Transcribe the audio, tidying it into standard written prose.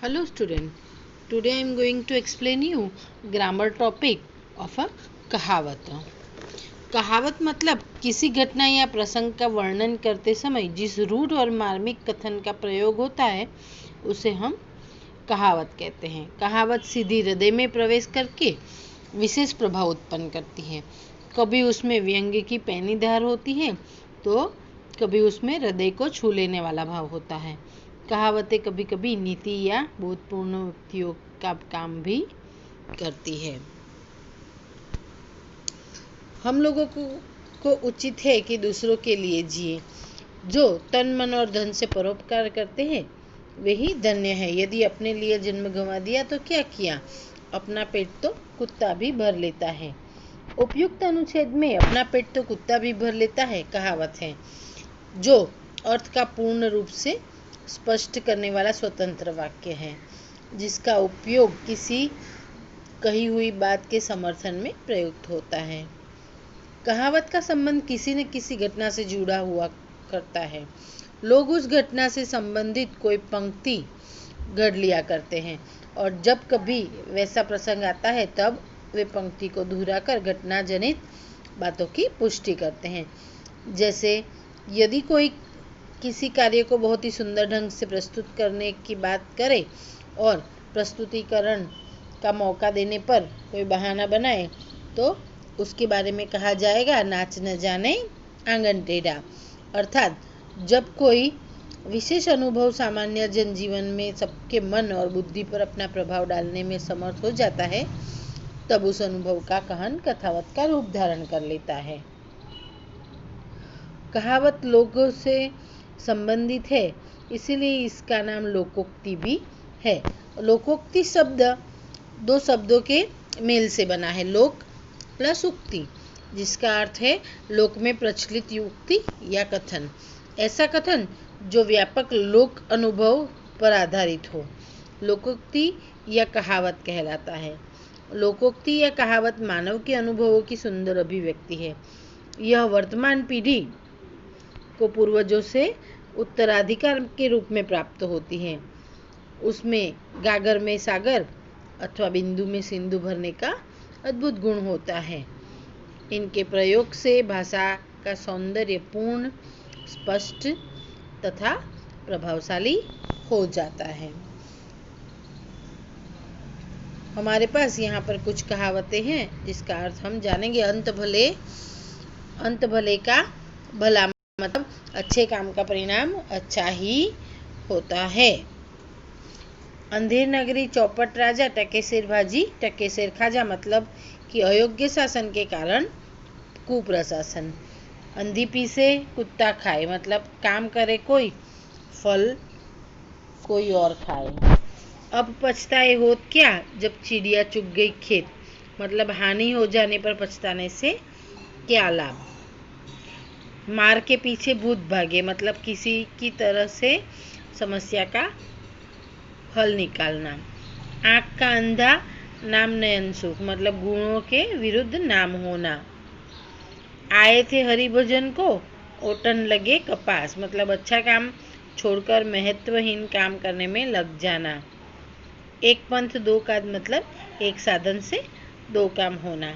Hello student, today I am going to explain you grammar topic of a कहावत। कहावत मतलब किसी घटना या प्रसंग का वर्णन करते समय जिस रूढ़ और मार्मिक कथन का प्रयोग होता है उसे हम कहावत कहते हैं। कहावत सीधी हृदय में प्रवेश करके विशेष प्रभाव उत्पन्न करती है। कभी उसमें व्यंग्य की पैनी धार होती है तो कभी उसमें हृदय को छू लेने वाला भाव होता है। कहावतें कभी कभी नीति या बोधपूर्ण उक्तियों का काम भी करती है। हम लोगों को उचित है कि दूसरों के लिए जिए। जो तन मन और धन से परोपकार करते हैं वे ही धन्य है। यदि अपने लिए जन्म गंवा दिया तो क्या किया, अपना पेट तो कुत्ता भी भर लेता है। उपयुक्त अनुच्छेद में अपना पेट तो कुत्ता भी भर लेता है कहावत है, जो अर्थ का पूर्ण रूप से स्पष्ट करने वाला स्वतंत्र वाक्य है, जिसका उपयोग किसी कही हुई बात के समर्थन में प्रयुक्त होता है। कहावत का संबंध किसी न किसी घटना से जुड़ा हुआ करता है। लोग उस घटना से संबंधित कोई पंक्ति गढ़ लिया करते हैं और जब कभी वैसा प्रसंग आता है तब वे पंक्ति को दोहराकर घटना जनित बातों की पुष्टि करते हैं। जैसे यदि कोई किसी कार्य को बहुत ही सुंदर ढंग से प्रस्तुत करने की बात करे और प्रस्तुतिकरण का मौका देने पर कोई बहाना बनाए तो उसके बारे में कहा जाएगा, नाच न जाने आंगन टेढ़ा। अर्थात जब कोई विशेष अनुभव सामान्य जनजीवन में सबके मन और बुद्धि पर अपना प्रभाव डालने में समर्थ हो जाता है तब उस अनुभव का कहन कथावत का रूप धारण कर लेता है। कहावत लोगों से संबंधित है, इसीलिए इसका नाम लोकोक्ति भी है। लोकोक्ति शब्द दो शब्दों के मेल से बना है, लोक प्लस उक्ति, जिसका अर्थ है लोक में प्रचलित युक्ति या कथन। ऐसा कथन जो व्यापक लोक अनुभव पर आधारित हो लोकोक्ति या कहावत कहलाता है। लोकोक्ति या कहावत मानव के अनुभवों की सुंदर अभिव्यक्ति है। यह वर्तमान पीढ़ी को पूर्वजों से उत्तराधिकार के रूप में प्राप्त होती है। उसमें गागर में सागर अथवा बिंदु में सिंधु भरने का अद्भुत गुण होता है। इनके प्रयोग से भाषा का सौंदर्य पूर्ण, स्पष्ट तथा प्रभावशाली हो जाता है। हमारे पास यहाँ पर कुछ कहावतें हैं जिसका अर्थ हम जानेंगे। अंत भले का भला मतलब अच्छे काम का परिणाम अच्छा ही होता है। अंधेर नगरी चौपट राजा, टके सिर भाजी टके सिर खाजा मतलब कि अयोग्य शासन के कारण कुप्रशासन। अंधी पीसे कुत्ता खाए मतलब काम करे कोई, फल कोई और खाए। अब पछताए होत क्या, जब चिड़िया चुग गई खेत मतलब हानि हो जाने पर पछताने से क्या लाभ। मार के पीछे भूत भागे मतलब किसी की तरह से समस्या का हल निकालना। आँख का अंधा नाम नयन सुख मतलब गुणों के विरुद्ध नाम होना। आए थे हरि भजन को ओटन लगे कपास मतलब अच्छा काम छोड़कर महत्वहीन काम करने में लग जाना। एक पंथ दो काज मतलब एक साधन से दो काम होना।